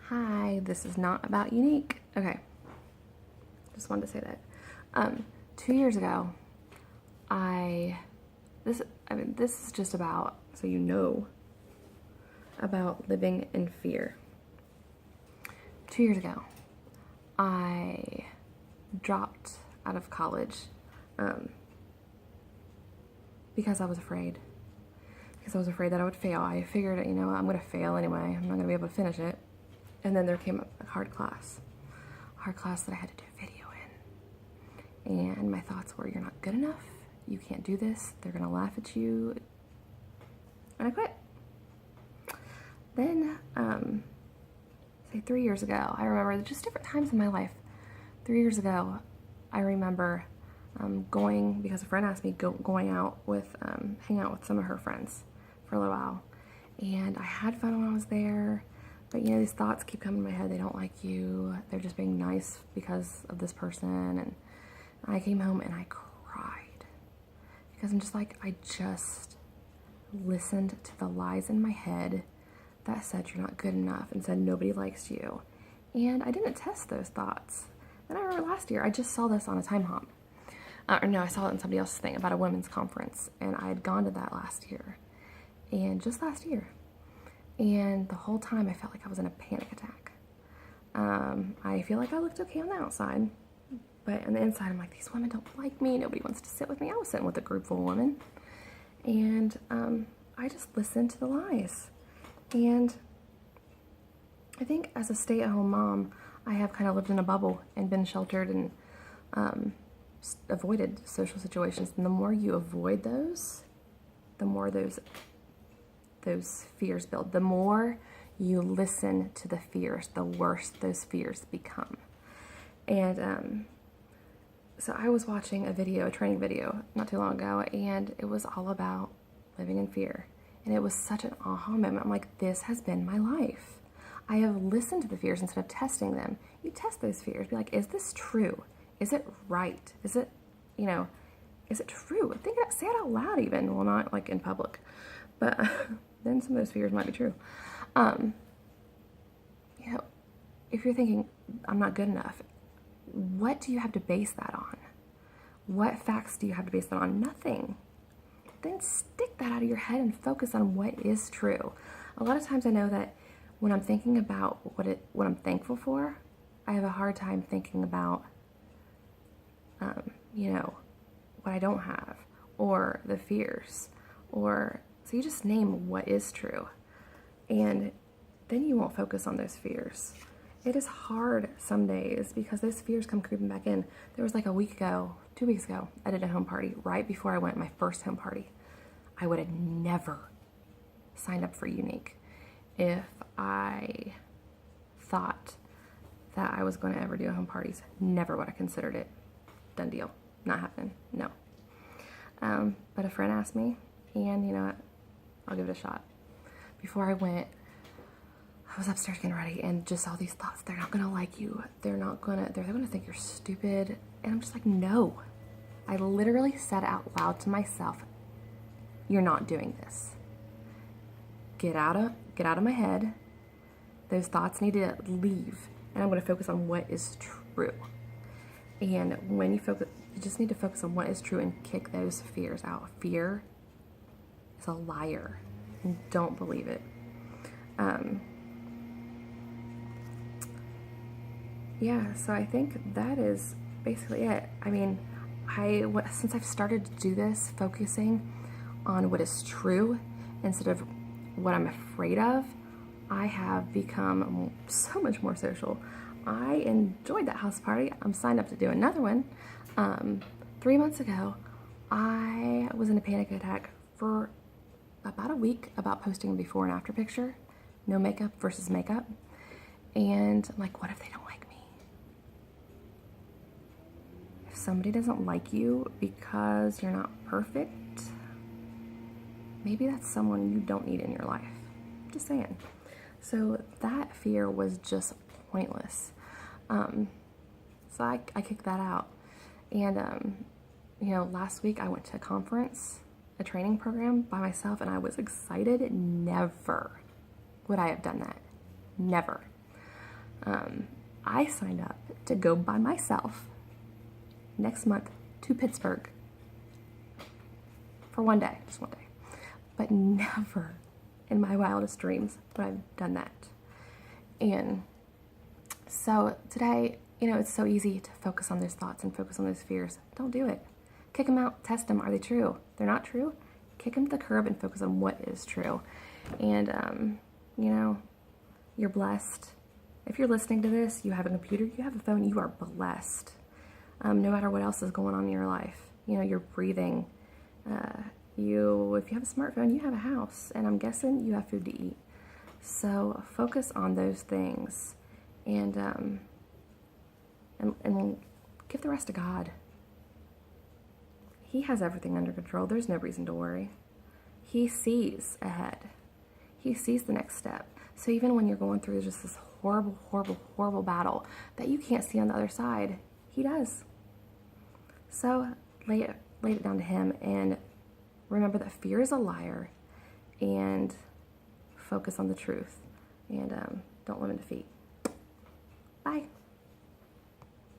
Hi, this is not about Unique. Okay, just wanted to say that. 2 years ago, this is just about, so you know, about living in fear. 2 years ago, I dropped out of college because I was afraid. Because I was afraid that I would fail. I figured, I'm going to fail anyway. I'm not going to be able to finish it. And then there came a hard class that I had to do video in. And my thoughts were, you're not good enough. You can't do this. They're going to laugh at you. And I quit. Then, say 3 years ago, I remember just different times in my life. 3 years ago, I remember going, because a friend asked me, going out with, hang out with some of her friends for a little while. And I had fun when I was there. But these thoughts keep coming to my head. They don't like you. They're just being nice because of this person. And I came home and I cried. Because I'm just like, I just listened to the lies in my head that said you're not good enough and said nobody likes you. And I didn't test those thoughts. Then I remember last year, I just saw this on a time hop. I saw it in somebody else's thing about a women's conference. And I had gone to that last year. And just last year. And the whole time I felt like I was in a panic attack. I feel like I looked okay on the outside, but on the inside I'm like, these women don't like me, nobody wants to sit with me. I was sitting with a group full of women. And I just listened to the lies. And I think as a stay-at-home mom, I have kind of lived in a bubble and been sheltered and avoided social situations. And the more you avoid those, the more those fears build. The more you listen to the fears, the worse those fears become. And so I was watching a training video not too long ago, and it was all about living in fear. And it was such an aha moment. I'm like, this has been my life. I have listened to the fears instead of testing them. You test those fears. Be like, is this true? Is it right? Is it, is it true? Say it out loud even. Well, not like in public. But then some of those fears might be true. If you're thinking, I'm not good enough, what do you have to base that on? What facts do you have to base that on? Nothing. Then stick that out of your head and focus on what is true. A lot of times I know that when I'm thinking about what I'm thankful for, I have a hard time thinking about, what I don't have, or the fears, so you just name what is true, and then you won't focus on those fears. It is hard some days because those fears come creeping back in. There was like 2 weeks ago, I did a home party right before I went my first home party. I would have never signed up for Unique if I thought that I was going to ever do home parties. Never would have considered it. Done deal. Not happening. No. But a friend asked me, and you know what? I'll give it a shot. Before I went, I was upstairs getting ready and just all these thoughts. They're not gonna like you. They're gonna think you're stupid. And I'm just like, no. I literally said out loud to myself, you're not doing this. Get out of my head. Those thoughts need to leave. And I'm gonna focus on what is true. And when you just need to focus on what is true and kick those fears out. Fear is a liar, and don't believe it. Yeah, so I think that is basically it. I mean, since I've started to do this, focusing on what is true instead of what I'm afraid of, I have become so much more social. I enjoyed that house party. I'm signed up to do another one. 3 months ago, I was in a panic attack for about a week about posting a before and after picture, no makeup versus makeup. And I'm like, what if they don't like me? If somebody doesn't like you because you're not perfect, maybe that's someone you don't need in your life. Just saying. So that fear was just pointless. So I kicked that out. And, last week I went to a conference, a training program by myself, and I was excited. Never would I have done that. Never. I signed up to go by myself next month to Pittsburgh for one day, just one day. But never in my wildest dreams would I have done that. And so today, it's so easy to focus on those thoughts and focus on those fears. Don't do it. Kick them out, test them. Are they true? They're not true? Kick them to the curb and focus on what is true. And, you're blessed. If you're listening to this, you have a computer, you have a phone, you are blessed. No matter what else is going on in your life. You're breathing. If you have a smartphone, you have a house. And I'm guessing you have food to eat. So focus on those things. And give the rest to God. He has everything under control. There's no reason to worry. He sees ahead. He sees the next step. So even when you're going through just this horrible, horrible, horrible battle that you can't see on the other side, He does. So lay it down to Him and remember that fear is a liar, and focus on the truth, and don't live in defeat. Bye.